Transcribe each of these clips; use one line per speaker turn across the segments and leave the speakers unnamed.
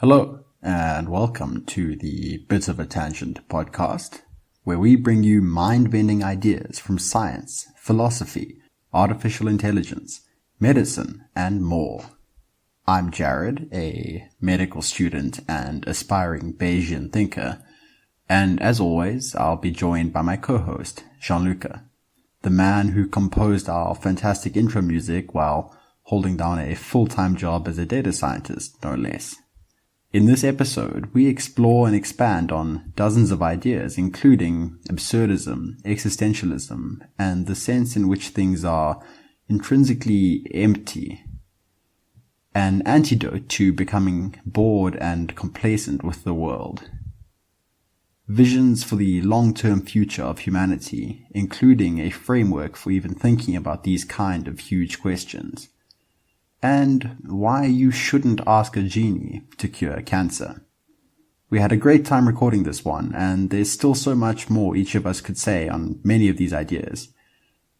Hello, and welcome to the Bit of a Tangent podcast, where we bring you mind-bending ideas from science, philosophy, artificial intelligence, medicine, and more. I'm Jared, a medical student and aspiring Bayesian thinker, and as always, I'll be joined by my co-host, Gianluca, the man who composed our fantastic intro music while holding down a full-time job as a data scientist, no less. In this episode, we explore and expand on dozens of ideas, including absurdism, existentialism, and the sense in which things are intrinsically empty, an antidote to becoming bored and complacent with the world. Visions for the long-term future of humanity, including a framework for even thinking about these kind of huge questions. And why you shouldn't ask a genie to cure cancer. We had a great time recording this one, and there's still so much more each of us could say on many of these ideas.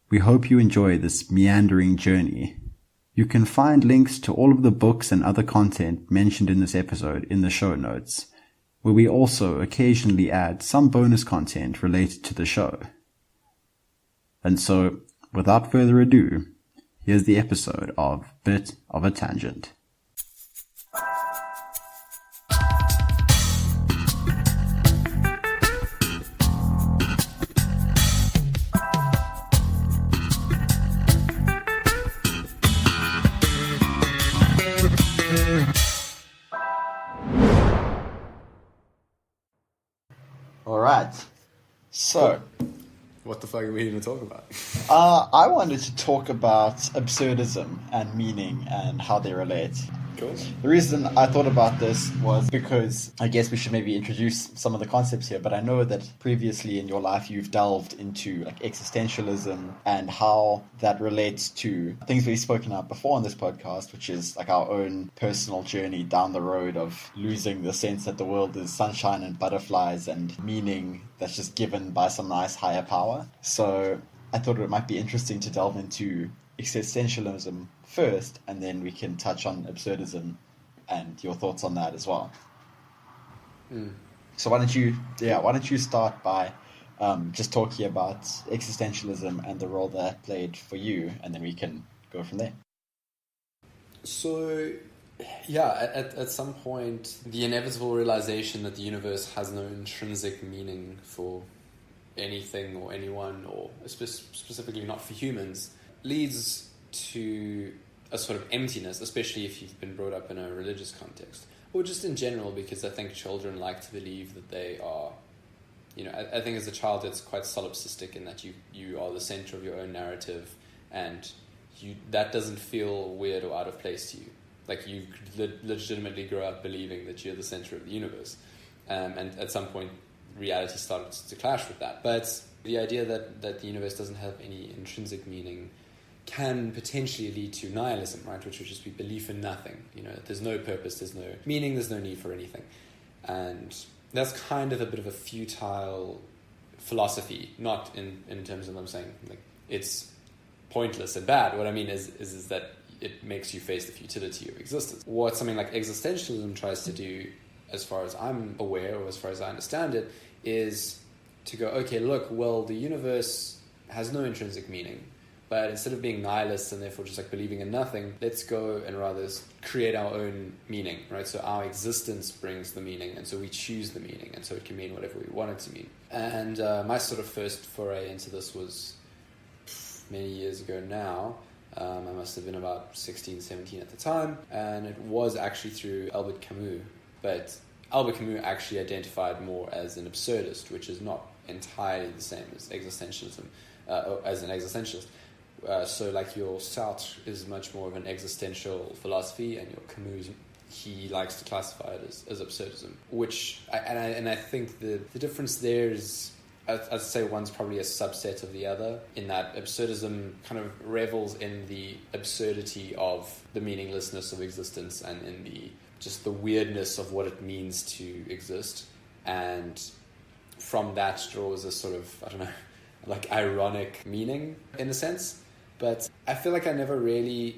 We hope you enjoy this meandering journey. You can find links to all of the books and other content mentioned in this episode in the show notes, where we also occasionally add some bonus content related to the show. And so, without further ado, here's the episode of Bit of a Tangent. All right. So,
what the fuck are we going to talk about?
I wanted to talk about absurdism and meaning and how they relate.
Cool.
The reason I thought about this was because I guess we should maybe introduce some of the concepts here, but I know that previously in your life you've delved into existentialism and how that relates to things we've spoken about before on this podcast, which is our own personal journey down the road of losing the sense that the world is sunshine and butterflies and meaning that's just given by some nice higher power. So I thought it might be interesting to delve into existentialism first, and then we can touch on absurdism and your thoughts on that as well. So why don't you start by just talking about existentialism and the role that played for you, and then we can go from there.
So, yeah, at some point, the inevitable realization that the universe has no intrinsic meaning for anything or anyone, or specifically not for humans, leads to a sort of emptiness, especially if you've been brought up in a religious context, or just in general, because I think children like to believe that they are, I think as a child it's quite solipsistic in that you are the center of your own narrative, and that doesn't feel weird or out of place to you. Like you legitimately grow up believing that you're the center of the universe, and at some point reality starts to clash with that. But the idea that the universe doesn't have any intrinsic meaning can potentially lead to nihilism, right? Which would just be belief in nothing. There's no purpose, there's no meaning, there's no need for anything. And that's kind of a bit of a futile philosophy, not in terms of I'm saying like it's pointless and bad. What I mean is that it makes you face the futility of existence. What something like existentialism tries to do, as far as I'm aware, or as far as I understand it, is to go, okay, look, well, the universe has no intrinsic meaning, but instead of being nihilists and therefore just believing in nothing, let's go and rather create our own meaning, right? So our existence brings the meaning, and so we choose the meaning, and so it can mean whatever we want it to mean. And my sort of first foray into this was many years ago now. I must have been about 16, 17 at the time, and it was actually through Albert Camus. But Albert Camus actually identified more as an absurdist, which is not entirely the same as existentialism, as an existentialist. So your Sartre is much more of an existential philosophy, and your Camus, he likes to classify it as absurdism, which I think the difference there is, I'd say one's probably a subset of the other, in that absurdism kind of revels in the absurdity of the meaninglessness of existence and in the weirdness of what it means to exist, and from that draws a sort of, ironic meaning in a sense. But I feel like I never really,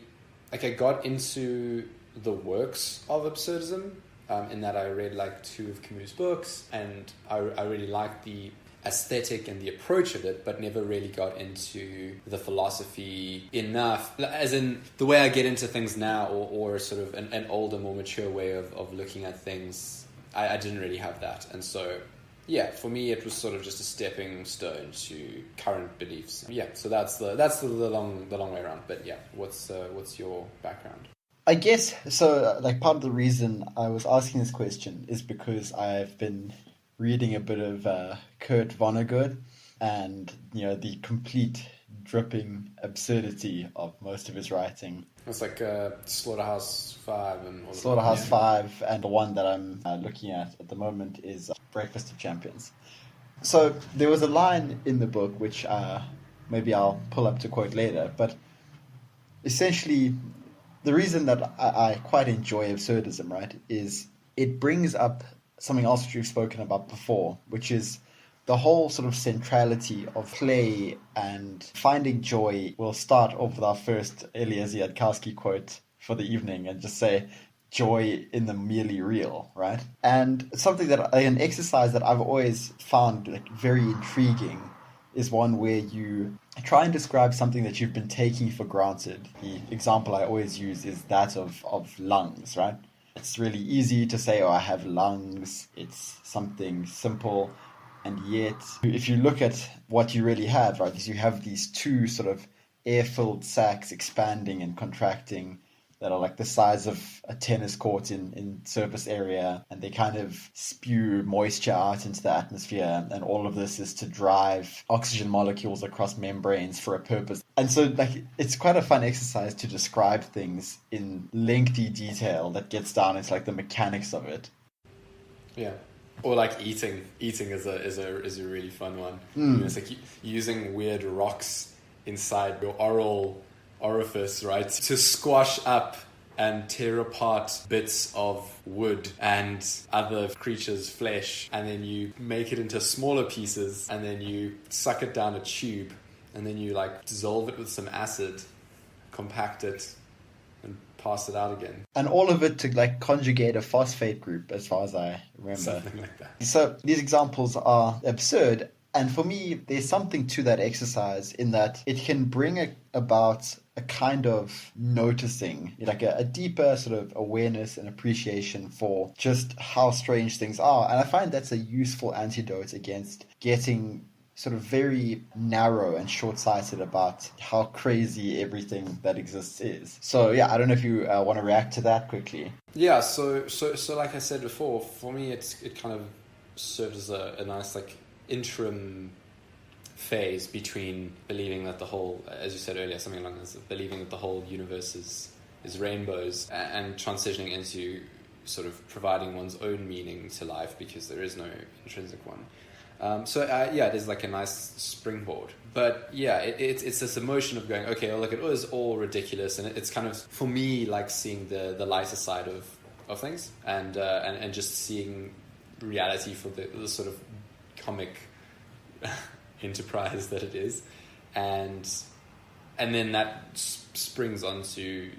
I got into the works of absurdism in that I read like 2 of Camus' books, and I really liked the aesthetic and the approach of it, but never really got into the philosophy enough, as in the way I get into things now, or sort of an older, more mature way of looking at things. I didn't really have that, and so yeah, for me it was sort of just a stepping stone to current beliefs. Yeah, so that's the long way around. But yeah, what's your background?
I guess so. Like, part of the reason I was asking this question is because I've been reading a bit of Kurt Vonnegut, and the complete dripping absurdity of most of his writing.
It's like Slaughterhouse-Five and all
Slaughterhouse-Five, and the one that I'm looking at the moment is Breakfast of Champions. So there was a line in the book which maybe I'll pull up to quote later, but essentially the reason that I quite enjoy absurdism, right, is it brings up something else which we've spoken about before, which is the whole sort of centrality of play and finding joy. We'll start off with our first Eliezer Yudkowsky quote for the evening and just say, joy in the merely real, right? And something an exercise that I've always found like very intriguing is one where you try and describe something that you've been taking for granted. The example I always use is that of lungs, right? It's really easy to say, oh, I have lungs. It's something simple. And yet, if you look at what you really have, right, is you have these 2 sort of air-filled sacs expanding and contracting that are like the size of a tennis court in surface area, and they kind of spew moisture out into the atmosphere, and all of this is to drive oxygen molecules across membranes for a purpose. And so like it's quite a fun exercise to describe things in lengthy detail that gets down into like the mechanics of it.
Yeah. Or like eating is a really fun one. It's like using weird rocks inside your oral orifice, right, to squash up and tear apart bits of wood and other creatures' flesh, and then you make it into smaller pieces, and then you suck it down a tube, and then you like dissolve it with some acid, compact it, and pass it out again. And all of it to like conjugate a phosphate group, as far as I remember. Something like that.
So these examples are absurd. And for me, there's something to that exercise in that it can bring about a kind of noticing, like a deeper sort of awareness and appreciation for just how strange things are. And I find that's a useful antidote against getting sort of very narrow and short-sighted about how crazy everything that exists is. So yeah, I don't know if you want to react to that quickly.
Yeah, so like I said before, for me it kind of serves as a nice like interim phase between believing that the whole, as you said earlier, something along this, believing that the whole universe is rainbows, and transitioning into sort of providing one's own meaning to life, because there is no intrinsic one. So it is like a nice springboard. But yeah, it's this emotion of going, okay, well, look, it was all ridiculous, and it's kind of, for me, like seeing the lighter side of things, and just seeing reality for the sort of comic enterprise that it is, and then that springs onto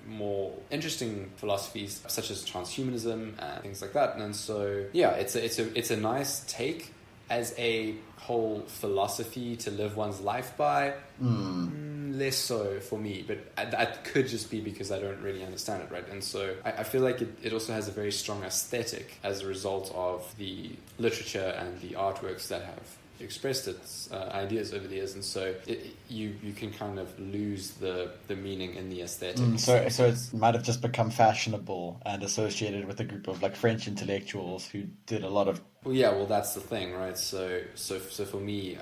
more interesting philosophies such as transhumanism and things like that. And so yeah, it's a nice take as a whole philosophy to live one's life by. Less so for me, but that could just be because I don't really understand it, right? And so I feel like it also has a very strong aesthetic as a result of the literature and the artworks that have expressed its ideas over the years, and so you can kind of lose the meaning in the aesthetic.
So it might have just become fashionable and associated with a group of like French intellectuals who did a lot of.
Well, that's the thing, right? So for me,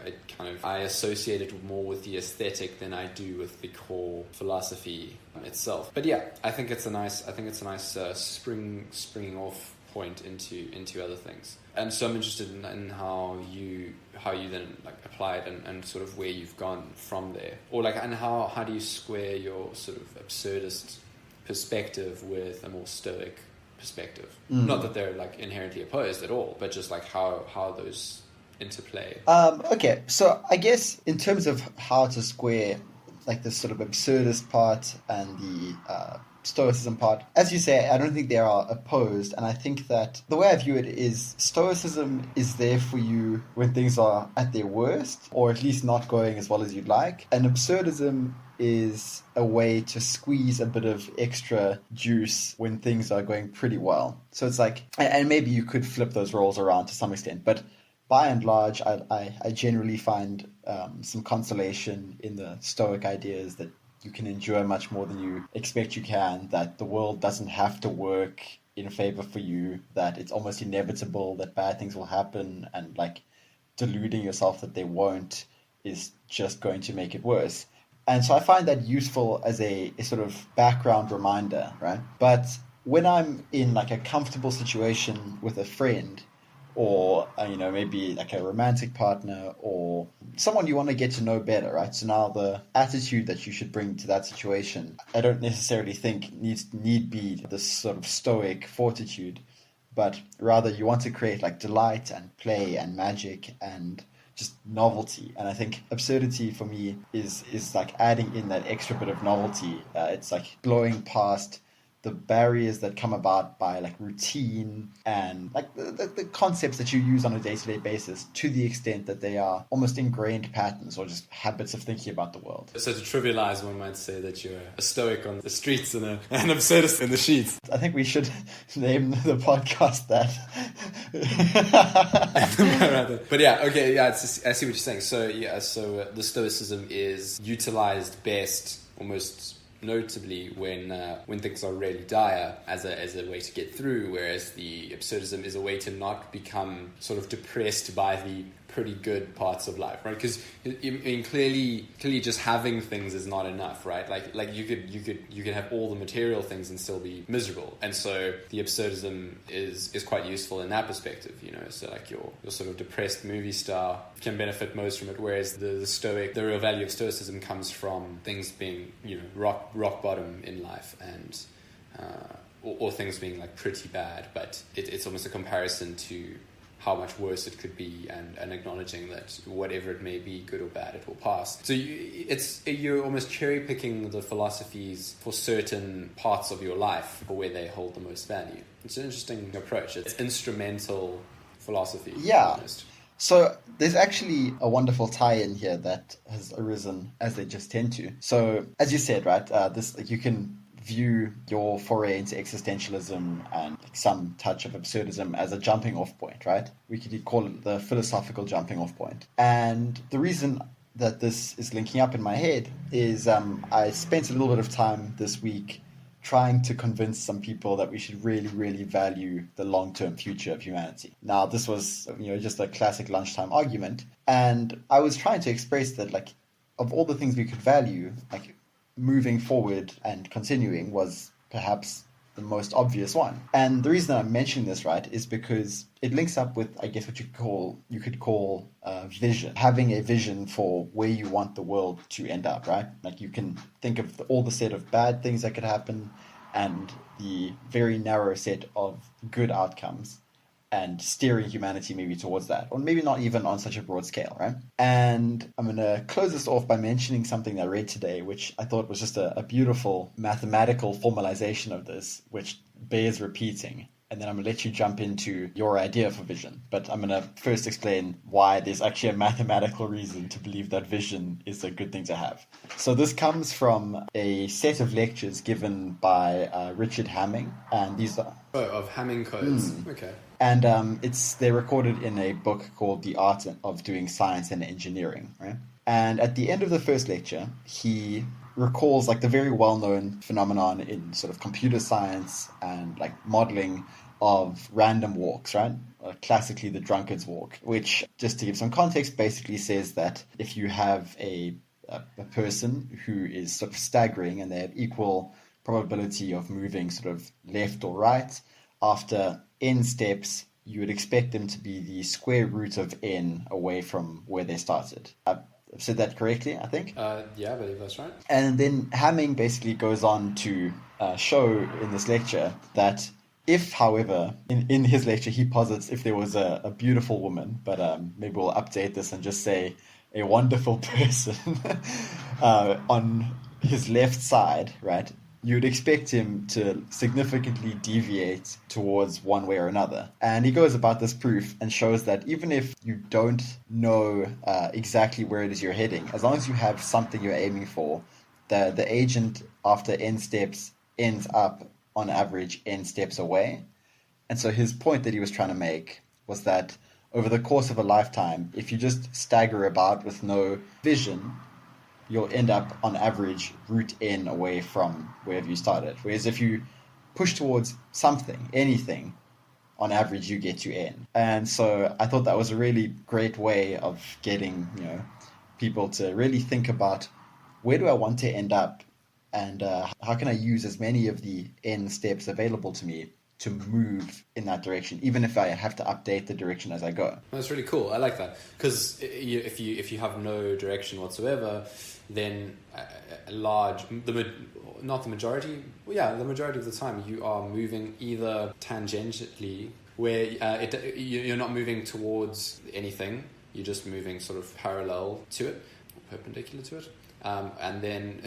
I associate it more with the aesthetic than I do with the core philosophy itself. But yeah, I think it's a nice springing off point into other things. And so I'm interested in how you then like apply it and sort of where you've gone from there, or like, and how do you square your sort of absurdist perspective with a more stoic perspective? Not that they're like inherently opposed at all, but just like how those interplay.
Okay, so I guess in terms of how to square like this sort of absurdist part and the Stoicism part, as you say, I don't think they are opposed, and I think that the way I view it is Stoicism is there for you when things are at their worst, or at least not going as well as you'd like, and absurdism is a way to squeeze a bit of extra juice when things are going pretty well. So it's like, and maybe you could flip those roles around to some extent, but by and large, I generally find some consolation in the Stoic ideas that you can endure much more than you expect you can, that the world doesn't have to work in favor for you, that it's almost inevitable that bad things will happen, and like deluding yourself that they won't is just going to make it worse. And so I find that useful as a sort of background reminder, right? But when I'm in like a comfortable situation with a friend, or maybe like a romantic partner or someone you want to get to know better, right? So now the attitude that you should bring to that situation, I don't necessarily think need be this sort of stoic fortitude, but rather you want to create like delight and play and magic and just novelty. And I think absurdity for me is like adding in that extra bit of novelty. It's like blowing past the barriers that come about by like routine and like the concepts that you use on a day-to-day basis, to the extent that they are almost ingrained patterns or just habits of thinking about the world.
So to trivialize, one might say that you're a stoic on the streets and an absurdist in the sheets.
I think we should name the podcast that.
But yeah, okay, yeah, I see what you're saying. So yeah, the stoicism is utilized best almost notably when things are really dire as a way to get through, whereas the absurdism is a way to not become sort of depressed by the pretty good parts of life, right? Because clearly just having things is not enough, right? Like you could have all the material things and still be miserable, and so the absurdism is quite useful in that perspective, So like your sort of depressed movie star can benefit most from it, whereas the real value of stoicism comes from things being rock bottom in life and or things being like pretty bad, but it's almost a comparison to how much worse it could be, and acknowledging that whatever it may be, good or bad, it will pass. So you're almost cherry picking the philosophies for certain parts of your life for where they hold the most value. It's an interesting approach. It's instrumental philosophy.
Yeah. So there's actually a wonderful tie-in here that has arisen, as they just tend to. So as you said, right, you can view your foray into existentialism and some touch of absurdism as a jumping off point, right? We could call it the philosophical jumping off point. And the reason that this is linking up in my head is I spent a little bit of time this week trying to convince some people that we should really, really value the long-term future of humanity. Now, this was just a classic lunchtime argument, and I was trying to express that, like, of all the things we could value, like, moving forward and continuing was perhaps the most obvious one. And the reason I'm mentioning this, right, is because it links up with, I guess, what you could call vision. Having a vision for where you want the world to end up, right? Like you can think of all the set of bad things that could happen and the very narrow set of good outcomes, and steering humanity maybe towards that, or maybe not even on such a broad scale, right? And I'm going to close this off by mentioning something that I read today, which I thought was just a beautiful mathematical formalization of this, which bears repeating. And then I'm going to let you jump into your idea for vision. But I'm going to first explain why there's actually a mathematical reason to believe that vision is a good thing to have. So this comes from a set of lectures given by Richard Hamming. And these are...
Oh, of Hamming codes. Okay.
And they're recorded in a book called The Art of Doing Science and Engineering, right? And at the end of the first lecture, he recalls like the very well-known phenomenon in sort of computer science and like modeling of random walks, right? Classically the drunkard's walk, which, just to give some context, basically says that if you have a person who is sort of staggering and they have equal probability of moving sort of left or right, after n steps, you would expect them to be the square root of n away from where they started. I've said that correctly, I think?
Yeah, I believe that's right.
And then Hamming basically goes on to show in this lecture that if, however, in his lecture, he posits if there was a beautiful woman, but maybe we'll update this and just say a wonderful person on his left side, right? you'd expect him to significantly deviate towards one way or another. And he goes about this proof and shows that even if you don't know exactly where it is you're heading, as long as you have something you're aiming for, the agent after n steps ends up on average n steps away. And so his point that he was trying to make was that over the course of a lifetime, if you just stagger about with no vision, you'll end up on average route n away from wherever you started. Whereas if you push towards something, anything, on average you get to n. And so I thought that was a really great way of getting, people to really think about, where do I want to end up, and how can I use as many of the n steps available to me to move in that direction, even if I have to update the direction as I go.
That's really cool. I like that, because if you have no direction whatsoever, then the majority of the time you are moving either tangentially, where you're not moving towards anything, you're just moving sort of parallel to it, or perpendicular to it. And then,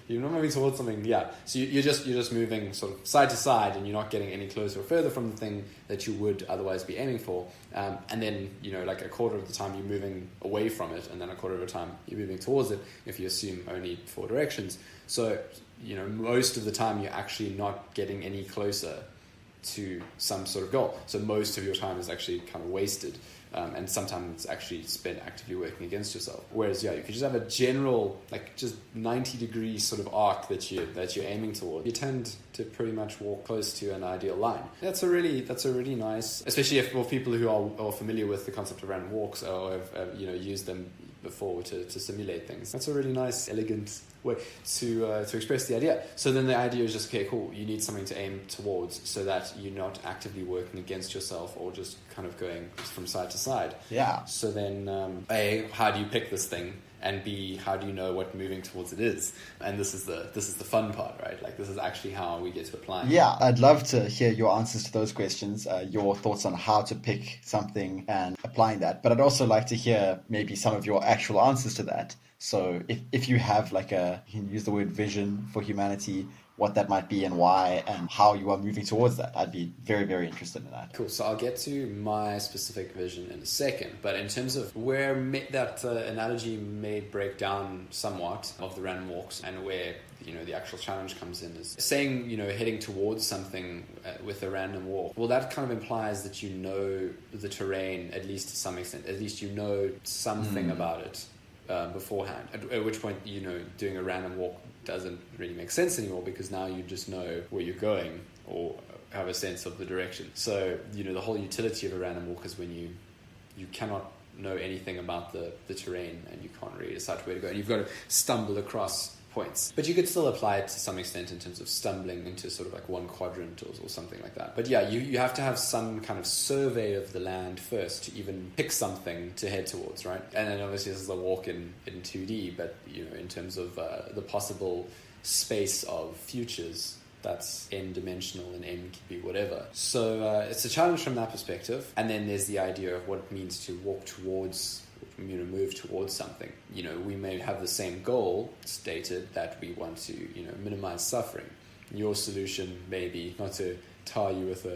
you're not moving towards something, so you're just moving sort of side to side, and you're not getting any closer or further from the thing that you would otherwise be aiming for. And then, like a quarter of the time you're moving away from it, and then a quarter of the time you're moving towards it, if you assume only 4 directions. So, most of the time you're actually not getting any closer to some sort of goal. So most of your time is actually kind of wasted. And sometimes it's actually spent actively working against yourself. Whereas, you could just have a general, just 90-degree sort of arc that you're aiming toward. You tend to pretty much walk close to an ideal line. That's a really nice, especially for people who are familiar with the concept of random walks, or have used them before to simulate things. That's a really nice, elegant way to express the idea. So then the idea is just, okay, cool, you need something to aim towards, so that you're not actively working against yourself or just kind of going from side to side.
Yeah.
So then, A, how do you pick this thing? And B, how do you know what moving towards it is? And this is the fun part, right? This is actually how we get to apply.
Yeah, I'd love to hear your answers to those questions, your thoughts on how to pick something and applying that. But I'd also like to hear maybe some of your actual answers to that. So if you have you can use the word vision for humanity, what that might be and why, and how you are moving towards that. I'd be very, very interested in that.
Cool. So I'll get to my specific vision in a second. But in terms of where that analogy may break down somewhat of the random walks, and where the actual challenge comes in, is saying heading towards something with a random walk. Well, that kind of implies that you know the terrain, at least to some extent. At least you know something about it beforehand. At which point doing a random walk doesn't really make sense anymore, because now you just know where you're going, or have a sense of the direction. So the whole utility of a random walk is when you cannot know anything about the terrain, and you can't really decide where to go, and you've got to stumble across points. But you could still apply it to some extent in terms of stumbling into sort of one quadrant or something like that. But you have to have some kind of survey of the land first to even pick something to head towards, right? And then obviously this is a walk in 2D, but in terms of the possible space of futures, that's n-dimensional, and n can be whatever. So it's a challenge from that perspective. And then there's the idea of what it means to walk towards, move towards something. We may have the same goal stated, that we want to, minimize suffering. Your solution may be not to tar you with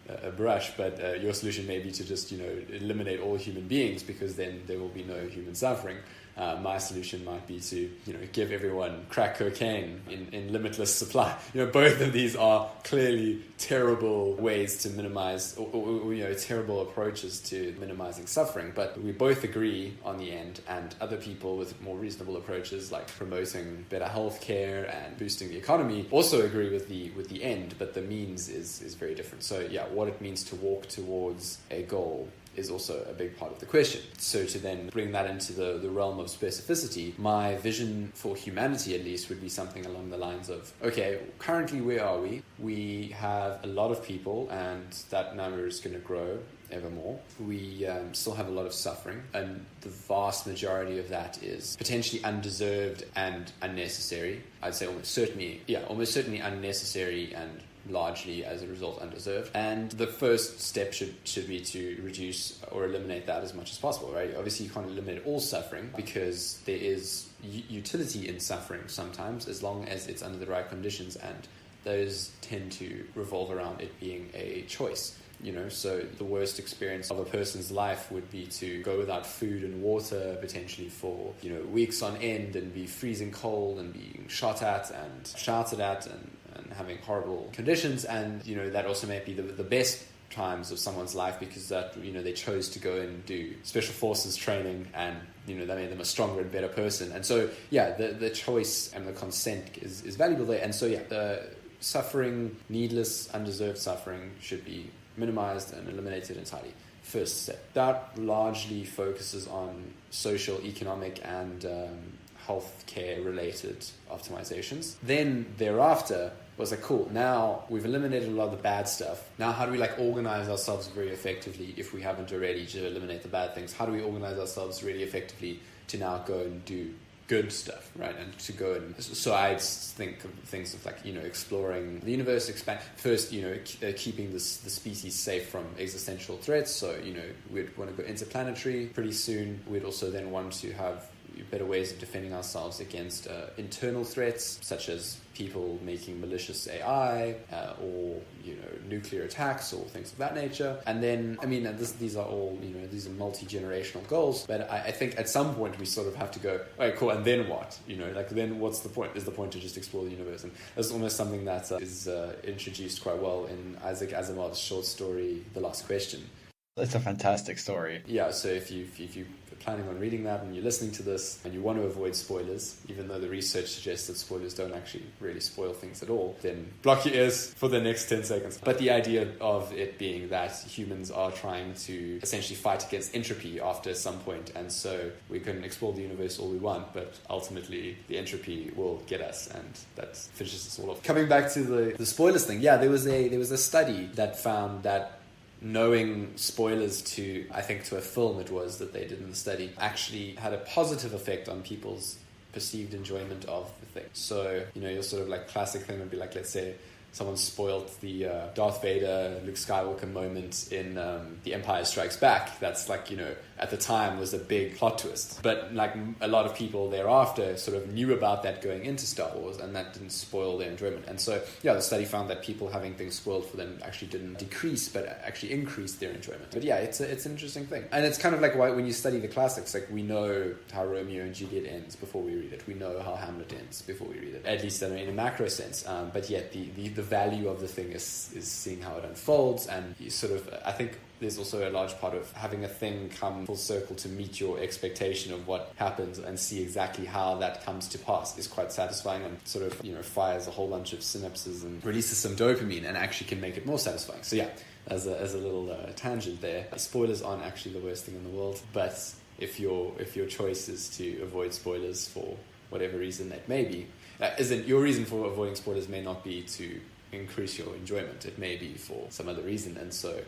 a brush, but your solution may be to just, eliminate all human beings, because then there will be no human suffering. My solution might be to, give everyone crack cocaine in limitless supply. Both of these are clearly terrible ways to minimize, or terrible approaches to minimizing suffering. But we both agree on the end, and other people with more reasonable approaches, like promoting better healthcare and boosting the economy, also agree with the end. But the means is very different. So what it means to walk towards a goal is also a big part of the question. So to then bring that into the realm of specificity, my vision for humanity, at least, would be something along the lines of, okay, currently where are we? We have a lot of people, and that number is going to grow ever more. We still have a lot of suffering, and the vast majority of that is potentially undeserved and unnecessary. I'd say almost certainly unnecessary and largely as a result undeserved. And the first step should be to reduce or eliminate that as much as possible, right? Obviously you can't eliminate all suffering because there is utility in suffering sometimes, as long as it's under the right conditions, and those tend to revolve around it being a choice. So the worst experience of a person's life would be to go without food and water potentially for, weeks on end, and be freezing cold and being shot at and shouted at and having horrible conditions. And, that also may be the best times of someone's life because that, they chose to go and do special forces training, and, that made them a stronger and better person. And so, the choice and the consent is valuable there. And so, the suffering, needless, undeserved suffering should be minimized and eliminated entirely. First step. That largely focuses on social, economic, and healthcare related optimizations. Then thereafter was like, cool, now we've eliminated a lot of the bad stuff. Now how do we organize ourselves very effectively, if we haven't already, to eliminate the bad things? How do we organize ourselves really effectively to now go and do good stuff, right? And to go and so I think of things of exploring the universe, expand first, keeping the species safe from existential threats. So we'd want to go interplanetary pretty soon. We'd also then want to have better ways of defending ourselves against internal threats, such as people making malicious AI or nuclear attacks or things of that nature. And then these are all these are multi-generational goals, but I think at some point we sort of have to go, all right, cool, and then what? Then what's the point? Is the point to just explore the universe? And that's almost something that is introduced quite well in Isaac Asimov's short story The Last Question.
That's a fantastic story.
Yeah, so if you're planning on reading that and you're listening to this and you want to avoid spoilers, even though the research suggests that spoilers don't actually really spoil things at all, then block your ears for the next 10 seconds. But the idea of it being that humans are trying to essentially fight against entropy after some point, and so we can explore the universe all we want, but ultimately the entropy will get us, and that finishes us all off. Coming back to the spoilers thing, there was a study that found that knowing spoilers to a film it was that they did in the study actually had a positive effect on people's perceived enjoyment of the thing. So, your sort of classic thing would be let's say someone spoiled the Darth Vader, Luke Skywalker moment in The Empire Strikes Back. That's at the time was a big plot twist. But a lot of people thereafter sort of knew about that going into Star Wars, and that didn't spoil their enjoyment. And so, the study found that people having things spoiled for them actually didn't decrease, but actually increased their enjoyment. But it's an interesting thing. And it's kind of why when you study the classics, we know how Romeo and Juliet ends before we read it. We know how Hamlet ends before we read it, at least in a macro sense. But yet the value of the thing is seeing how it unfolds, and you sort of, I think there's also a large part of having a thing come full circle to meet your expectation of what happens and see exactly how that comes to pass is quite satisfying, and sort of fires a whole bunch of synapses and releases some dopamine and actually can make it more satisfying. So as a little tangent there, spoilers aren't actually the worst thing in the world, but if your choice is to avoid spoilers for whatever reason that may be, isn't your reason for avoiding spoilers may not be to increase your enjoyment. It may be for some other reason, and so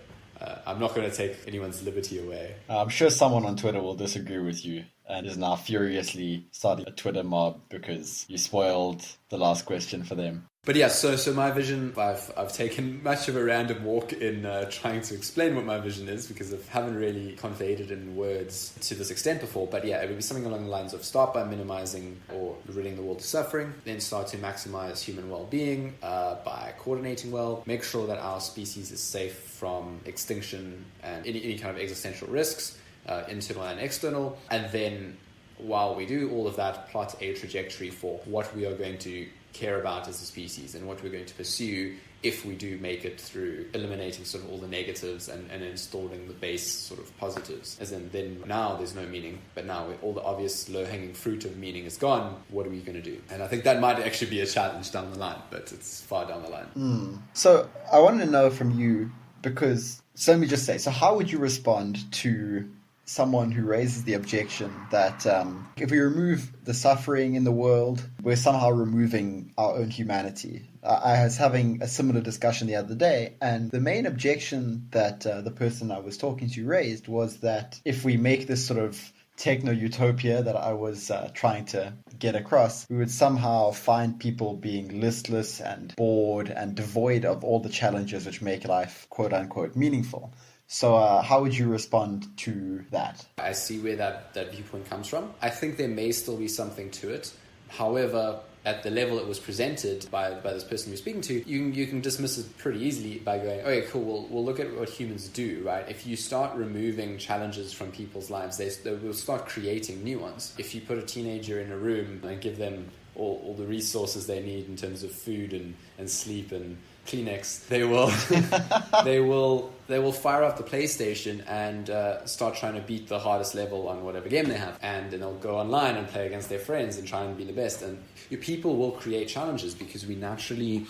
I'm not going to take anyone's liberty away.
I'm sure someone on Twitter will disagree with you and is now furiously starting a Twitter mob because you spoiled The Last Question for them.
But so my vision, I've taken much of a random walk in trying to explain what my vision is, because I haven't really conveyed it in words to this extent before. But it would be something along the lines of start by minimizing or ridding the world of suffering, then start to maximize human well-being by coordinating well, make sure that our species is safe from extinction and any kind of existential risks, internal and external, and then while we do all of that, plot a trajectory for what we are going to care about as a species and what we're going to pursue if we do make it through eliminating sort of all the negatives and installing the base sort of positives. As in, then now there's no meaning, but now all the obvious low-hanging fruit of meaning is gone, what are we going to do? And I think that might actually be a challenge down the line, but it's far down the line.
So I want to know from you, because, so let me just say, so how would you respond to someone who raises the objection that if we remove the suffering in the world, we're somehow removing our own humanity? I was having a similar discussion the other day, and the main objection that the person I was talking to raised was that if we make this sort of techno-utopia that I was trying to get across, we would somehow find people being listless and bored and devoid of all the challenges which make life quote-unquote meaningful. So how would you respond to that?
I see where that viewpoint comes from. I think there may still be something to it. However, at the level it was presented by this person you're speaking to, you can dismiss it pretty easily by going, okay, cool, we'll look at what humans do, right? If you start removing challenges from people's lives, they will start creating new ones. If you put a teenager in a room and give them all the resources they need in terms of food and sleep and Kleenex, they will fire up the PlayStation and start trying to beat the hardest level on whatever game they have, and then they'll go online and play against their friends and try and be the best. And people will create challenges because we naturally,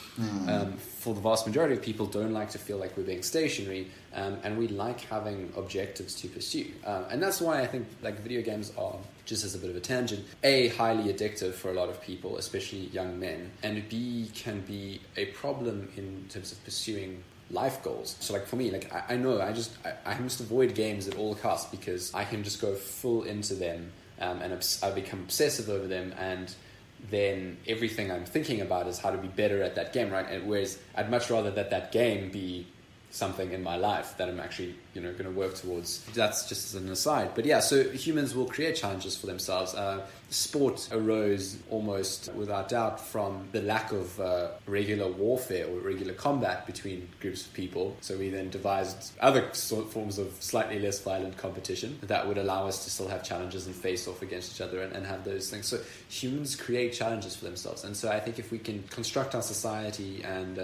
for the vast majority of people, don't like to feel like we're being stationary, and we like having objectives to pursue. And that's why I think like video games are, just as a bit of a tangent, A, highly addictive for a lot of people, especially young men, and B, can be a problem in terms of pursuing life goals. So like for me, like I know I must avoid games at all costs because I can just go full into them, and I become obsessive over them, and then everything I'm thinking about is how to be better at that game, right? And whereas I'd much rather that game be something in my life that I'm actually, going to work towards. That's just as an aside. But yeah, so humans will create challenges for themselves. Sport arose almost without doubt from the lack of regular warfare or regular combat between groups of people. So we then devised other forms of slightly less violent competition that would allow us to still have challenges and face off against each other and have those things. So humans create challenges for themselves. And so I think if we can construct our society and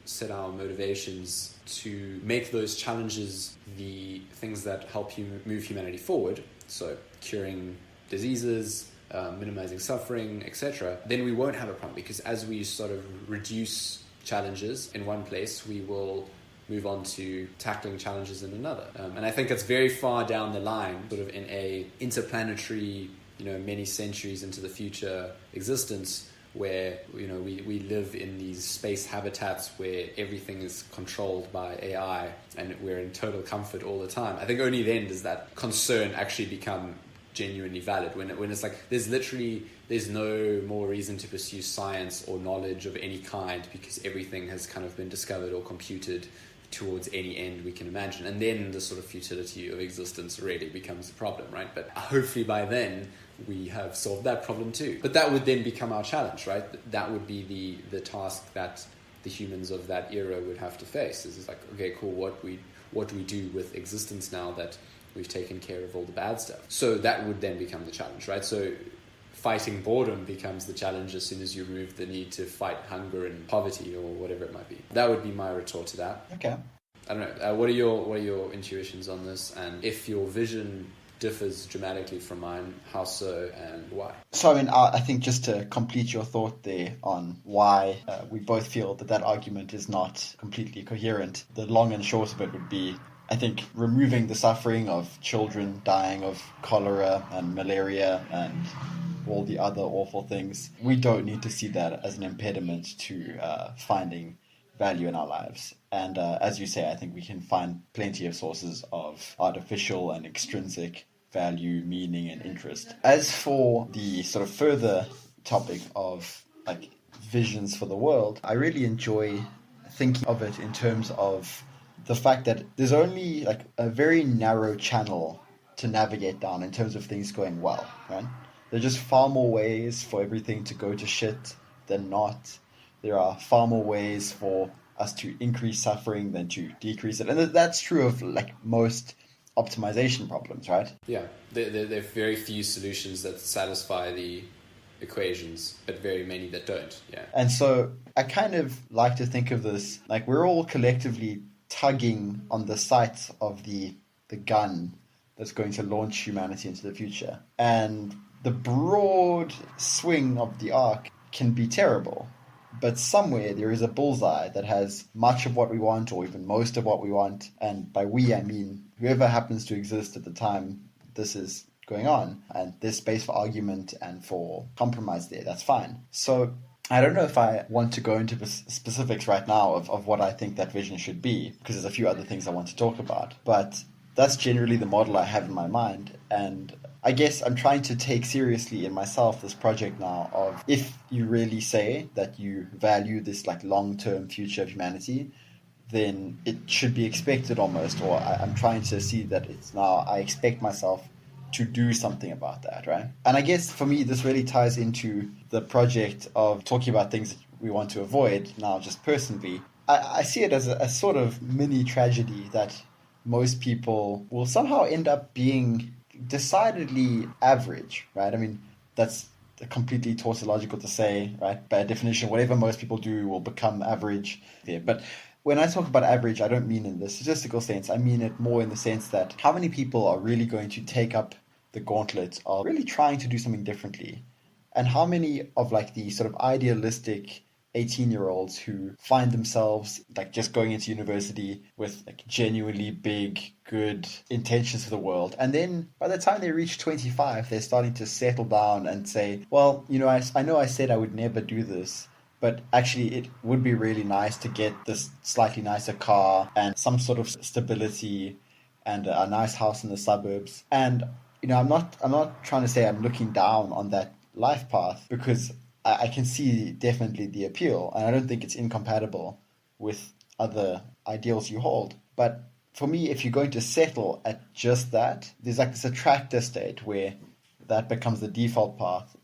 set our motivations to make those challenges the things that help move humanity forward, so curing diseases, minimizing suffering, etc., then we won't have a problem, because as we sort of reduce challenges in one place, we will move on to tackling challenges in another. And I think it's very far down the line, sort of in a interplanetary, many centuries into the future existence, where we live in these space habitats where everything is controlled by AI and we're in total comfort all the time. I think only then does that concern actually become genuinely valid, when it's like there's no more reason to pursue science or knowledge of any kind because everything has kind of been discovered or computed towards any end we can imagine, and then the sort of futility of existence really becomes a problem, right? But hopefully by then we have solved that problem too. But that would then become our challenge, right? That would be the task that the humans of that era would have to face. Is like, okay, cool, what do we do with existence now that we've taken care of all the bad stuff? So that would then become the challenge, right? So fighting boredom becomes the challenge as soon as you remove the need to fight hunger and poverty or whatever it might be. That would be my retort to that.
Okay.
I don't know. What are your intuitions on this? And if your vision differs dramatically from mine, how so and why?
So, I think just to complete your thought there on why we both feel that argument is not completely coherent, the long and short of it would be, I think, removing the suffering of children dying of cholera and malaria and all the other awful things. We don't need to see that as an impediment to finding value in our lives. And as you say, I think we can find plenty of sources of artificial and extrinsic value, meaning, and interest. As for the sort of further topic of like visions for the world, I really enjoy thinking of it in terms of the fact that there's only like a very narrow channel to navigate down in terms of things going well, right? There are just far more ways for everything to go to shit than not. There are far more ways for us to increase suffering than to decrease it. And that's true of like most optimization problems, right?
Yeah, there are very few solutions that satisfy the equations, but very many that don't. Yeah.
And so I kind of like to think of this like we're all collectively tugging on the sights of the gun that's going to launch humanity into the future. And the broad swing of the arc can be terrible, but somewhere there is a bullseye that has much of what we want, or even most of what we want. And by we, I mean whoever happens to exist at the time this is going on. And there's space for argument and for compromise there. That's fine. So I don't know if I want to go into the specifics right now of what I think that vision should be, because there's a few other things I want to talk about. But that's generally the model I have in my mind. And I guess I'm trying to take seriously in myself this project now of, if you really say that you value this like long-term future of humanity, then it should be expected almost, or I'm trying to see that it's now, I expect myself to do something about that, right? And I guess for me, this really ties into the project of talking about things that we want to avoid now, just personally. I see it as a sort of mini tragedy that most people will somehow end up being decidedly average, right? I mean, that's completely tautological to say, right? By definition, whatever most people do will become average there. But when I talk about average, I don't mean in the statistical sense. I mean it more in the sense that how many people are really going to take up the gauntlet of really trying to do something differently, and how many of like the sort of idealistic 18-year-olds who find themselves like just going into university with like genuinely big, good intentions for the world. And then by the time they reach 25, they're starting to settle down and say, well, you know, I know I said I would never do this, but actually it would be really nice to get this slightly nicer car and some sort of stability and a nice house in the suburbs. And, you know, I'm not trying to say I'm looking down on that life path, because I can see definitely the appeal, and I don't think it's incompatible with other ideals you hold. But for me, if you're going to settle at just that, there's like this attractor state where that becomes the default path.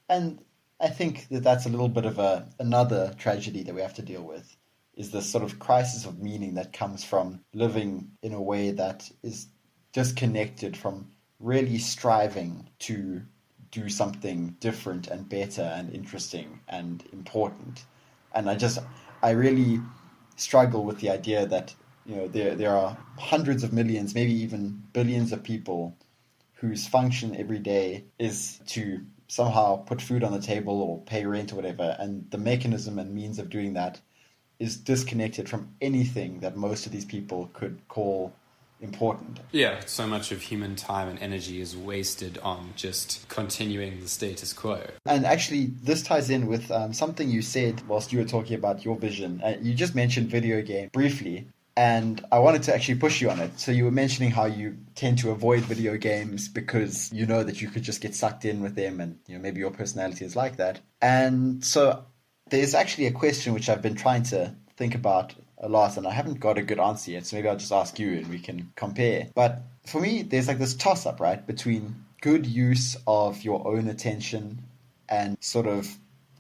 And I think that that's a little bit of another tragedy that we have to deal with, is this sort of crisis of meaning that comes from living in a way that is disconnected from really striving to do something different and better and interesting and important. And I really struggle with the idea that, you know, there are hundreds of millions, maybe even billions of people whose function every day is to somehow put food on the table or pay rent or whatever, and the mechanism and means of doing that is disconnected from anything that most of these people could call important.
Yeah, so much of human time and energy is wasted on just continuing the status quo.
And actually, this ties in with something you said whilst you were talking about your vision. You just mentioned video game briefly, and I wanted to actually push you on it. So you were mentioning how you tend to avoid video games because you know that you could just get sucked in with them, and you know maybe your personality is like that. And so there's actually a question which I've been trying to think about a lot, and I haven't got a good answer yet, so maybe I'll just ask you and we can compare. But for me, there's like this toss-up, right, between good use of your own attention and sort of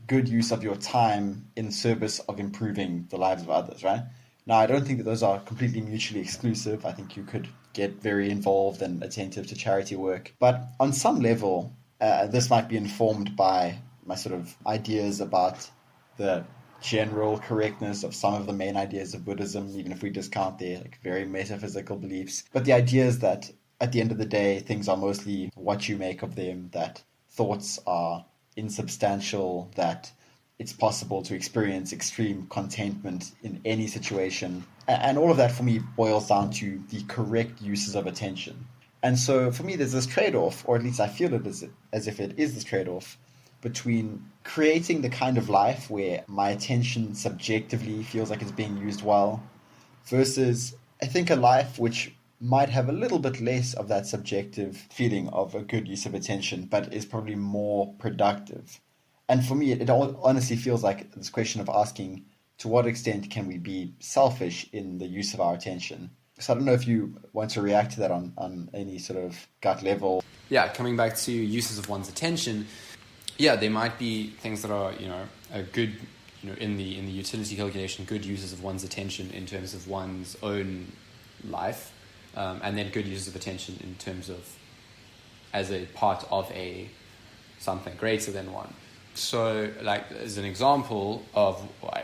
good use of your time in service of improving the lives of others, right? Now, I don't think that those are completely mutually exclusive. I think you could get very involved and attentive to charity work. But on some level, this might be informed by my sort of ideas about the general correctness of some of the main ideas of Buddhism, even if we discount their like very metaphysical beliefs. But the idea is that at the end of the day, things are mostly what you make of them, that thoughts are insubstantial, that it's possible to experience extreme contentment in any situation. And all of that for me boils down to the correct uses of attention. And so for me, there's this trade-off, or at least I feel it as if it is this trade-off, between creating the kind of life where my attention subjectively feels like it's being used well, versus I think a life which might have a little bit less of that subjective feeling of a good use of attention, but is probably more productive. And for me, it honestly feels like this question of asking, to what extent can we be selfish in the use of our attention? So I don't know if you want to react to that on any sort of gut level.
Yeah, coming back to uses of one's attention, yeah, there might be things that are, you know, a good, you know, in the utility calculation, good uses of one's attention in terms of one's own life, and then good uses of attention in terms of as a part of something greater than one. So, like, as an example of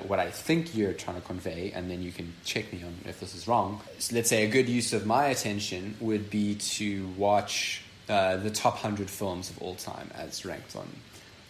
what I think you're trying to convey, and then you can check me on if this is wrong. So let's say a good use of my attention would be to watch the top 100 films of all time as ranked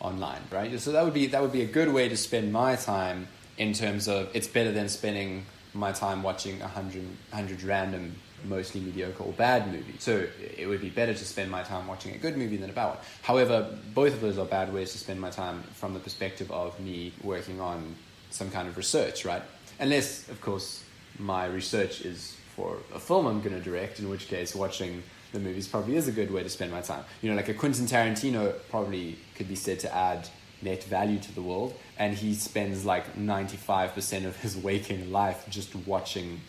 online, right? So that would be a good way to spend my time, in terms of it's better than spending my time watching 100 random, mostly mediocre or bad movies. So it would be better to spend my time watching a good movie than a bad one. However, both of those are bad ways to spend my time from the perspective of me working on some kind of research, right? Unless, of course, my research is for a film I'm going to direct, in which case watching the movies probably is a good way to spend my time. You know, like a Quentin Tarantino probably could be said to add net value to the world, and he spends like 95% of his waking life just watching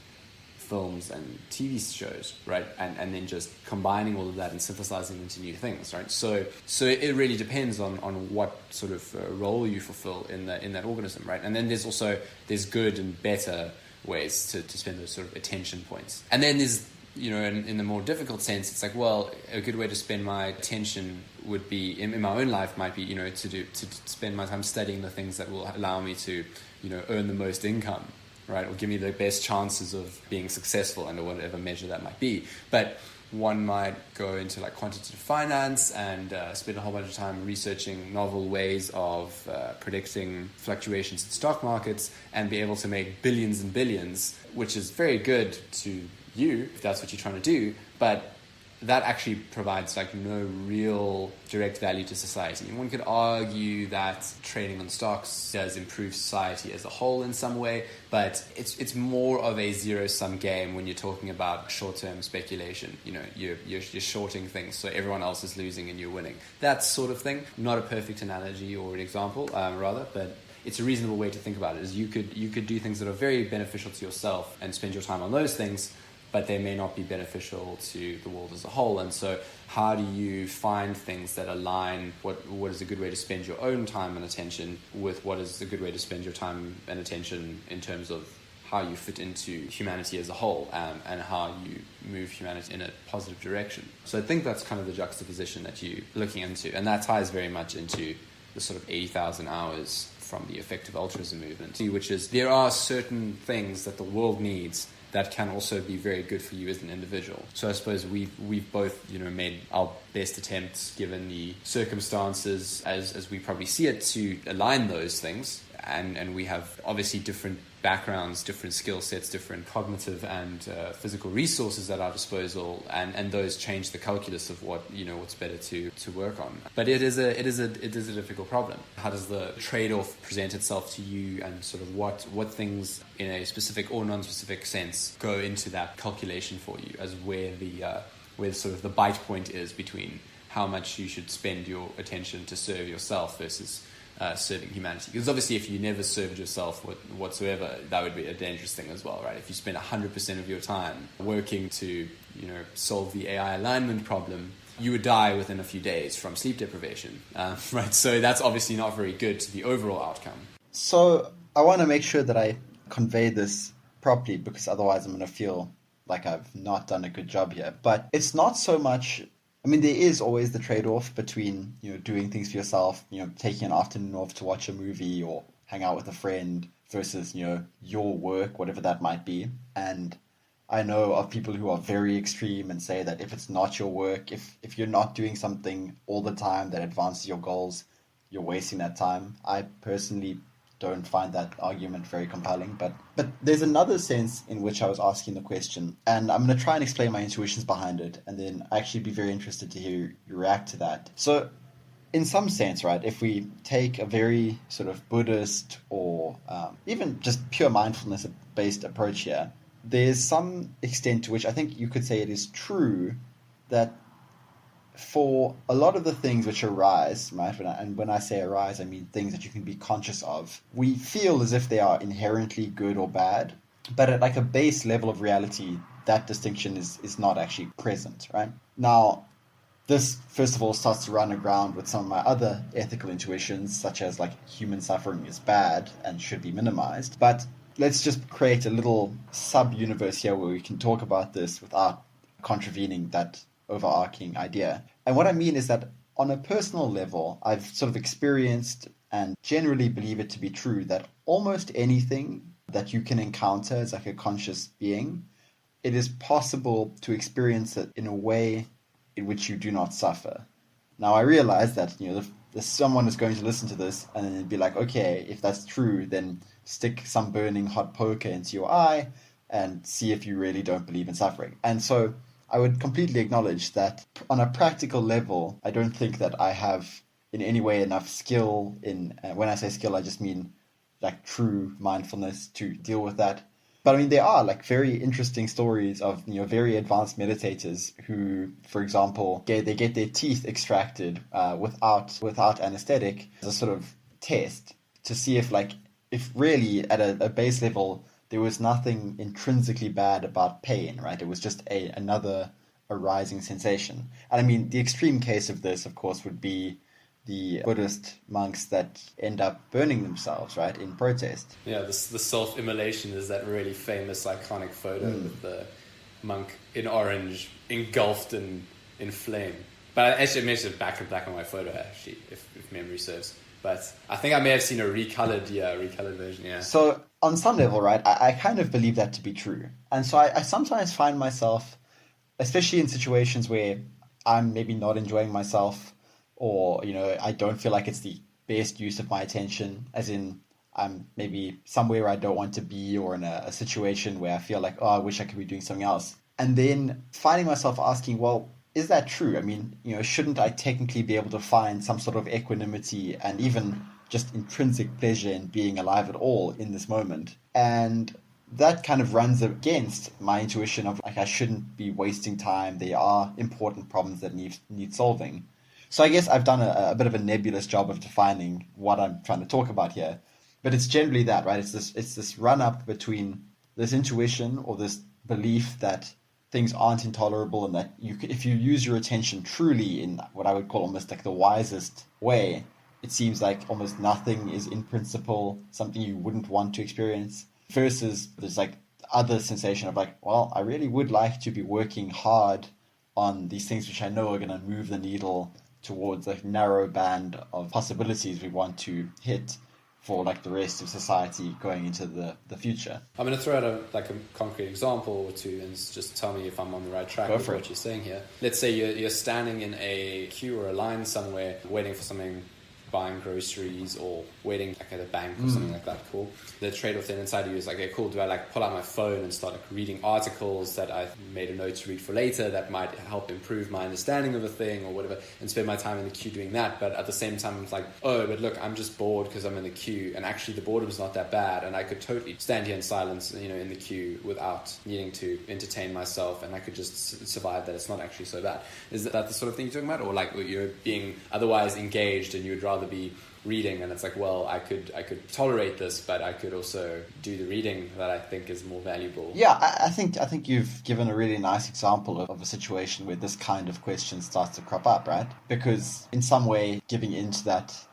films and TV shows, right? And then just combining all of that and synthesizing into new things, right? So it really depends on what sort of role you fulfill in that organism, right? And then there's good and better ways to spend those sort of attention points. And then there's, you know, in the more difficult sense, it's like, well, a good way to spend my attention would be, in my own life, might be, you know, to spend my time studying the things that will allow me to, you know, earn the most income, right? Or give me the best chances of being successful under whatever measure that might be. But one might go into like quantitative finance and spend a whole bunch of time researching novel ways of predicting fluctuations in stock markets and be able to make billions and billions, which is very good to you if that's what you're trying to do, but that actually provides like no real direct value to society. And one could argue that trading on stocks does improve society as a whole in some way, but it's more of a zero-sum game when you're talking about short-term speculation. You know, you're shorting things, so everyone else is losing and you're winning. That sort of thing. Not a perfect analogy or an example, rather, but it's a reasonable way to think about it. Is you could do things that are very beneficial to yourself and spend your time on those things, but they may not be beneficial to the world as a whole. And so how do you find things that align what is a good way to spend your own time and attention with what is a good way to spend your time and attention in terms of how you fit into humanity as a whole, and how you move humanity in a positive direction. So I think that's kind of the juxtaposition that you're looking into, and that ties very much into the sort of 80,000 hours from the effective altruism movement, which is there are certain things that the world needs that can also be very good for you as an individual. So I suppose we've both, you know, made our best attempts, given the circumstances as we probably see it, to align those things. And we have obviously different backgrounds, different skill sets, different cognitive and physical resources at our disposal, and those change the calculus of what's better to work on. But it is a difficult problem. How does the trade-off present itself to you, and sort of what things in a specific or non-specific sense go into that calculation for you, as where sort of the bite point is between how much you should spend your attention to serve yourself versus serving humanity. Because obviously if you never served yourself whatsoever, that would be a dangerous thing as well, right? If you spend 100% of your time working to, you know, solve the AI alignment problem, you would die within a few days from sleep deprivation, right? So that's obviously not very good to the overall outcome.
So I want to make sure that I convey this properly, because otherwise I'm going to feel like I've not done a good job here. But it's not so much... I mean, there is always the trade-off between, you know, doing things for yourself, you know, taking an afternoon off to watch a movie or hang out with a friend versus, you know, your work, whatever that might be. And I know of people who are very extreme and say that if it's not your work, if you're not doing something all the time that advances your goals, you're wasting that time. I personally don't find that argument very compelling, but there's another sense in which I was asking the question, and I'm going to try and explain my intuitions behind it, and then actually be very interested to hear you react to that. So in some sense, right, if we take a very sort of Buddhist or even just pure mindfulness based approach here, there's some extent to which I think you could say it is true that for a lot of the things which arise, right, and when I say arise, I mean things that you can be conscious of, we feel as if they are inherently good or bad, but at like a base level of reality, that distinction is not actually present, right? Now, this, first of all, starts to run aground with some of my other ethical intuitions, such as like human suffering is bad and should be minimized. But let's just create a little sub-universe here where we can talk about this without contravening that overarching idea. And what I mean is that on a personal level, I've sort of experienced and generally believe it to be true that almost anything that you can encounter as like a conscious being, it is possible to experience it in a way in which you do not suffer. Now I realize that, you know, if someone is going to listen to this and then be like, okay, if that's true, then stick some burning hot poker into your eye and see if you really don't believe in suffering. And so I would completely acknowledge that on a practical level, I don't think that I have in any way enough skill in, when I say skill, I just mean like true mindfulness to deal with that. But I mean, there are like very interesting stories of, very advanced meditators who, for example, they get their teeth extracted without anesthetic as a sort of test to see if really at a base level there was nothing intrinsically bad about pain, right? It was just another arising sensation. And I mean, the extreme case of this, of course, would be the Buddhist monks that end up burning themselves, right, in protest.
Yeah, the self-immolation is that really famous, iconic photo with the monk in orange, engulfed in flame. But actually, I mentioned back in black and white photo, actually, if memory serves. But I think I may have seen a recolored version, yeah.
So on some level, right, I kind of believe that to be true. And so I sometimes find myself, especially in situations where I'm maybe not enjoying myself, or, I don't feel like it's the best use of my attention, as in I'm maybe somewhere I don't want to be, or in a situation where I feel like, I wish I could be doing something else. And then finding myself asking, well, is that true? I mean, shouldn't I technically be able to find some sort of equanimity and even just intrinsic pleasure in being alive at all in this moment? And that kind of runs against my intuition of I shouldn't be wasting time. There are important problems that need solving. So I guess I've done a bit of a nebulous job of defining what I'm trying to talk about here. But it's generally that, right? It's this run-up between this intuition or this belief that things aren't intolerable, and that if you use your attention truly in what I would call almost like the wisest way, it seems like almost nothing is in principle something you wouldn't want to experience, versus there's like other sensation of like, well, I really would like to be working hard on these things which I know are going to move the needle towards a narrow band of possibilities we want to hit for like the rest of society going into the future.
I'm going to throw out a concrete example or two and just tell me if I'm on the right track with what you're saying here. Let's say you're standing in a queue or a line somewhere waiting for something, buying groceries or waiting at a bank or something like that. Cool. The trade-off then inside you is like, okay, cool, do I pull out my phone and start reading articles that I've made a note to read for later that might help improve my understanding of a thing or whatever, and spend my time in the queue doing that? But at the same time, I'm like, oh, but look, I'm just bored because I'm in the queue, and actually the boredom's not that bad, and I could totally stand here in silence, in the queue without needing to entertain myself, and I could just survive that. It's not actually so bad. Is that the sort of thing you're talking about? Or like you're being otherwise engaged and you would rather be reading, and it's like, well, I could tolerate this, but I could also do the reading that I think is more valuable.
Yeah, I think you've given a really nice example of a situation where this kind of question starts to crop up, right? Because in some way, giving into that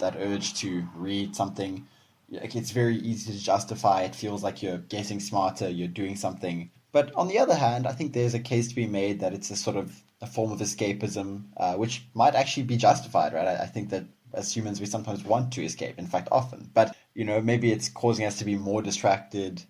urge to read something, like, it's very easy to justify. It feels like you're getting smarter, you're doing something. But on the other hand, I think there's a case to be made that it's a form of escapism, which might actually be justified, right? I think that as humans, we sometimes want to escape, in fact, often. But, maybe it's causing us to be more distracted,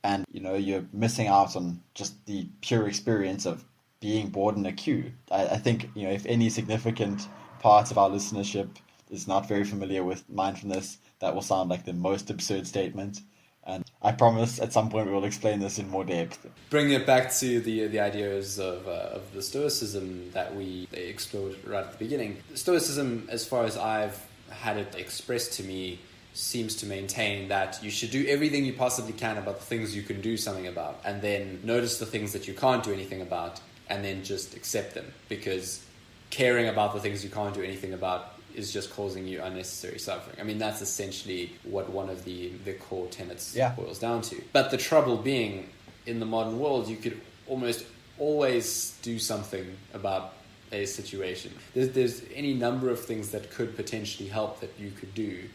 and, you're missing out on just the pure experience of being bored in a queue. I think, if any significant part of our listenership is not very familiar with mindfulness, that will sound like the most absurd statement. And I promise at some point we will explain this in more depth.
Bring it back to the ideas of the Stoicism that we explored right at the beginning. Stoicism, as far as I've had it expressed to me, seems to maintain that you should do everything you possibly can about the things you can do something about, and then notice the things that you can't do anything about, and then just accept them, because caring about the things you can't do anything about is just causing you unnecessary suffering. I mean, that's essentially what one of the core tenets boils down to. But the trouble being, in the modern world, you could almost always do something about a situation. There's any number of things that could potentially help that you could do.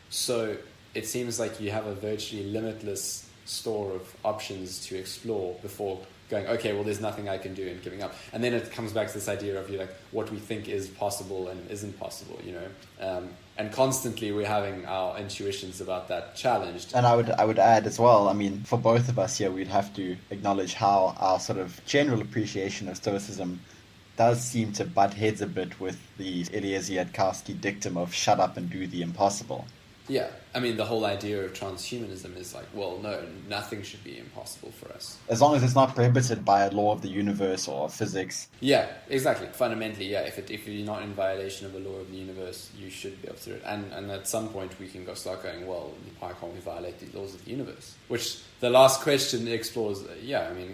So it seems like you have a virtually limitless store of options to explore before going, okay, well, there's nothing I can do, and giving up. And then it comes back to this idea of what we think is possible and isn't possible, and constantly we're having our intuitions about that challenged.
And I would add as well, I mean, for both of us here, we'd have to acknowledge how our sort of general appreciation of Stoicism does seem to butt heads a bit with the Eliezer Yudkowsky dictum of shut up and do the impossible.
Yeah, I mean, the whole idea of transhumanism is like, well, no, nothing should be impossible for us.
As long as it's not prohibited by a law of the universe or physics.
Yeah, exactly. Fundamentally, yeah, if you're not in violation of a law of the universe, you should be able to do it. And at some point we can start going, well, why can't we violate the laws of the universe? Which the last question explores,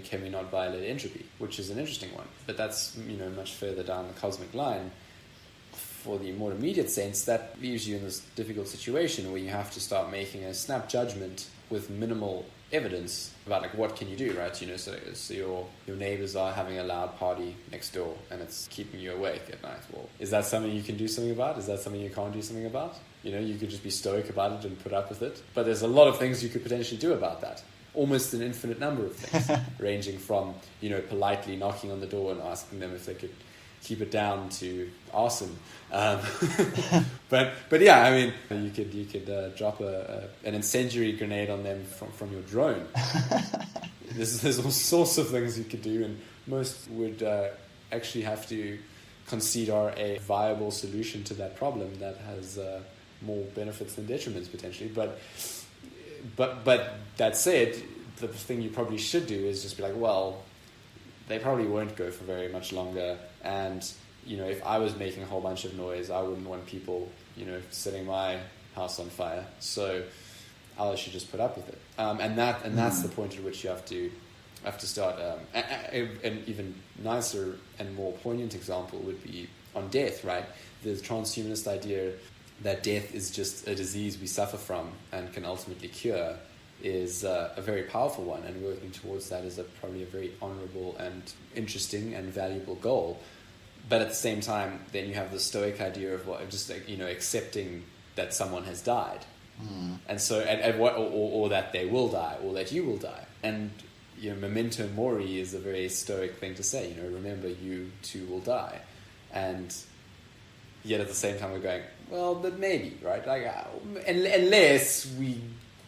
can we not violate entropy? Which is an interesting one. But that's, much further down the cosmic line. For the more immediate sense, that leaves you in this difficult situation where you have to start making a snap judgment with minimal evidence about like what can you do, right? So your neighbors are having a loud party next door and it's keeping you awake at night. Well, is that something you can do something about? Is that something you can't do something about? You could just be stoic about it and put up with it. But there's a lot of things you could potentially do about that. Almost an infinite number of things, ranging from politely knocking on the door and asking them if they could keep it down to arson. But yeah, I mean, you could drop an incendiary grenade on them from your drone. There's all sorts of things you could do, and most would actually have to concede are a viable solution to that problem that has more benefits than detriments potentially. But that said, the thing you probably should do is just be like, well, they probably won't go for very much longer. And, if I was making a whole bunch of noise, I wouldn't want people, setting my house on fire. So I'll actually just put up with it. And that's the point at which you have to start. An even nicer and more poignant example would be on death, right? The transhumanist idea that death is just a disease we suffer from and can ultimately cure is a very powerful one, and working towards that is probably a very honorable and interesting and valuable goal. But at the same time, then you have the Stoic idea of accepting that someone has died, and so or that they will die, or that you will die, and memento mori is a very Stoic thing to say. Remember, you too will die, and yet at the same time we're going, well, but maybe, right? Like, unless we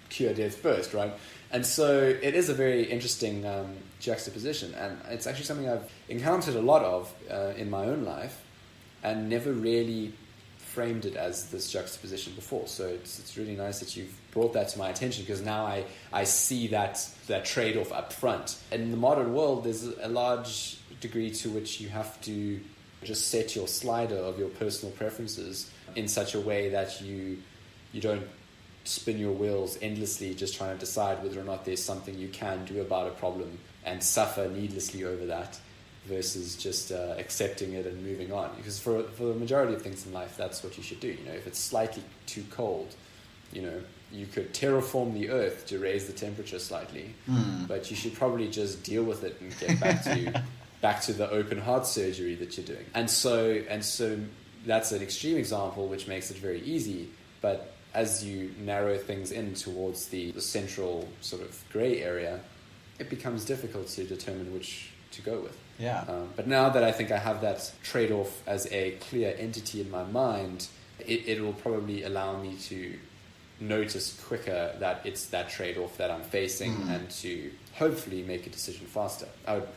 cure death first, right? And so it is a very interesting juxtaposition, and it's actually something I've encountered a lot of in my own life, and never really framed it as this juxtaposition before. So it's really nice that you've brought that to my attention, because now I see that trade-off up front. In the modern world, there's a large degree to which you have to just set your slider of your personal preferences in such a way that you don't spin your wheels endlessly just trying to decide whether or not there's something you can do about a problem and suffer needlessly over that, versus just accepting it and moving on. Because for the majority of things in life, that's what you should do. If it's slightly too cold, you could terraform the earth to raise the temperature slightly, but you should probably just deal with it and get back to the open heart surgery that you're doing. And so that's an extreme example, which makes it very easy. But as you narrow things in towards the central sort of gray area, it becomes difficult to determine which to go with.
Yeah.
But now that I think I have that trade-off as a clear entity in my mind, it will probably allow me to notice quicker that it's that trade-off that I'm facing, and to hopefully make a decision faster, I would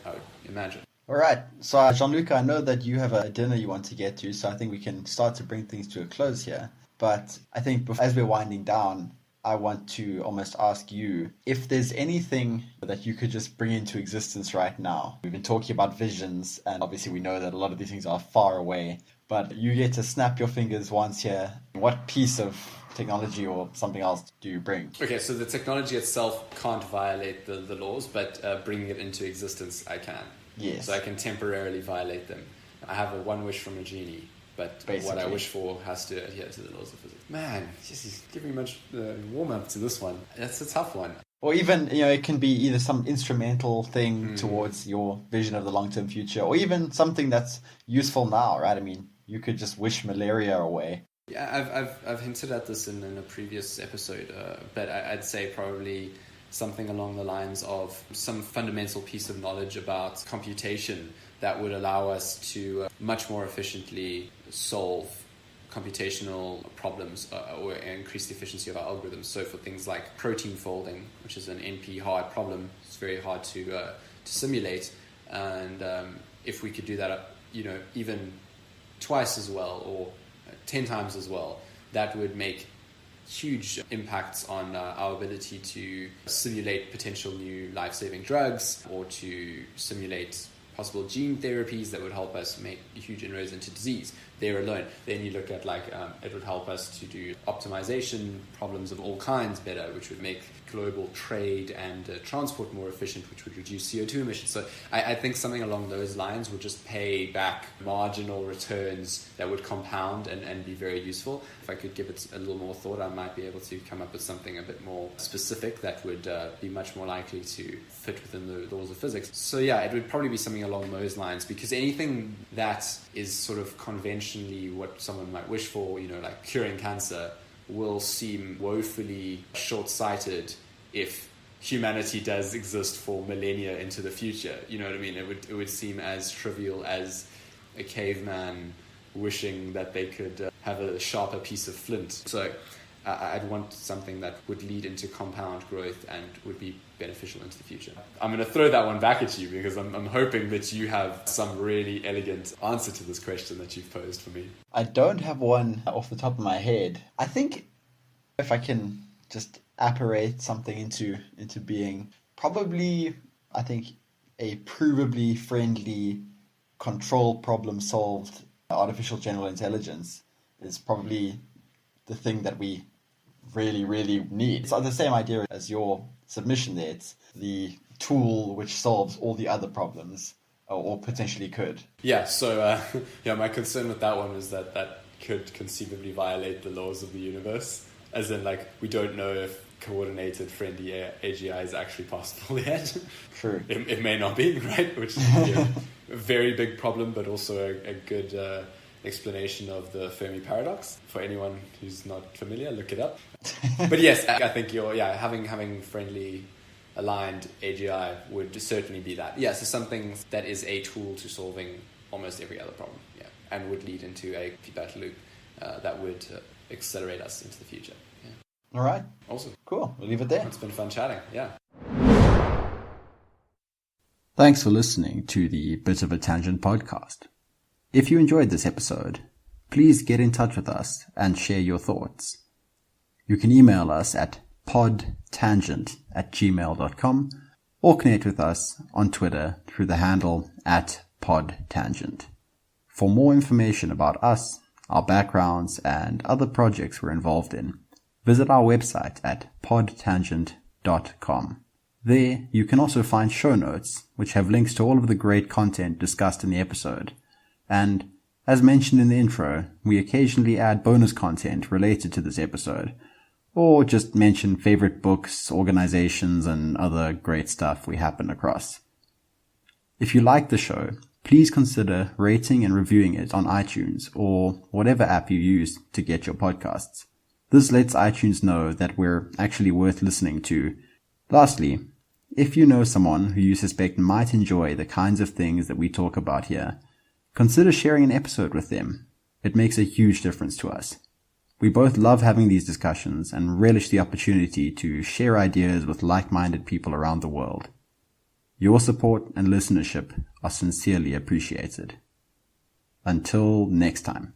imagine.
All right. So, Gianluca, I know that you have a dinner you want to get to, so I think we can start to bring things to a close here. But I think as we're winding down, I want to almost ask you if there's anything that you could just bring into existence right now. We've been talking about visions, and obviously we know that a lot of these things are far away, but you get to snap your fingers once here. What piece of technology or something else do you bring? Okay,
so the technology itself can't violate the laws, but bringing it into existence, I can.
Yes.
So I can temporarily violate them. I have one wish from a genie. But basically, what I wish for has to adhere to the laws of physics. Man, he's giving me much warm-up to this one. That's a tough one.
Or even, it can be either some instrumental thing towards your vision of the long-term future, or even something that's useful now, right? I mean, you could just wish malaria away.
Yeah, I've hinted at this in a previous episode, but I'd say probably something along the lines of some fundamental piece of knowledge about computation that would allow us to much more efficiently solve computational problems or increase the efficiency of our algorithms. So for things like protein folding, which is an NP-hard problem, it's very hard to simulate. And if we could do that, even twice as well or 10 times as well, that would make huge impacts on our ability to simulate potential new life-saving drugs or to simulate possible gene therapies that would help us make huge inroads into disease there alone. Then you look at it would help us to do optimization problems of all kinds better, which would make global trade and transport more efficient, which would reduce CO2 emissions. So I think something along those lines would just pay back marginal returns that would compound and be very useful. If I could give it a little more thought, I might be able to come up with something a bit more specific that would be much more likely to fit within the laws of physics. So yeah, it would probably be something along those lines, because anything that is sort of conventionally what someone might wish for, like curing cancer, will seem woefully short-sighted if humanity does exist for millennia into the future. You know what I mean? It would seem as trivial as a caveman wishing that they could have a sharper piece of flint. So I'd want something that would lead into compound growth and would be beneficial into the future. I'm going to throw that one back at you because I'm hoping that you have some really elegant answer to this question that you've posed for me.
I don't have one off the top of my head. I think if I can just apparate something into being, probably, I think, a provably friendly, control problem solved artificial general intelligence is probably the thing that we really, really need. It's the same idea as your submission there. It's the tool which solves all the other problems, or potentially could.
Yeah, so my concern with that one is that could conceivably violate the laws of the universe. As in, we don't know if coordinated friendly AGI is actually possible yet.
True.
It may not be, right? Which is a very big problem, but also a good explanation of the Fermi paradox. For anyone who's not familiar, look it up. But yes, I think having friendly aligned AGI would certainly be that. Yeah, so something that is a tool to solving almost every other problem. Yeah, and would lead into a feedback loop that would accelerate us into the future. Yeah.
All right.
Awesome.
Cool. We'll leave it there.
It's been fun chatting. Yeah.
Thanks for listening to the Bit of a Tangent podcast. If you enjoyed this episode, please get in touch with us and share your thoughts. You can email us at podtangent@gmail.com or connect with us on Twitter through the handle @podtangent. For more information about us, our backgrounds, and other projects we're involved in, visit our website at podtangent.com. There, you can also find show notes, which have links to all of the great content discussed in the episode. And, as mentioned in the intro, we occasionally add bonus content related to this episode, or just mention favorite books, organizations, and other great stuff we happen across. If you like the show, please consider rating and reviewing it on iTunes or whatever app you use to get your podcasts. This lets iTunes know that we're actually worth listening to. Lastly, if you know someone who you suspect might enjoy the kinds of things that we talk about here, consider sharing an episode with them. It makes a huge difference to us. We both love having these discussions and relish the opportunity to share ideas with like-minded people around the world. Your support and listenership are sincerely appreciated. Until next time.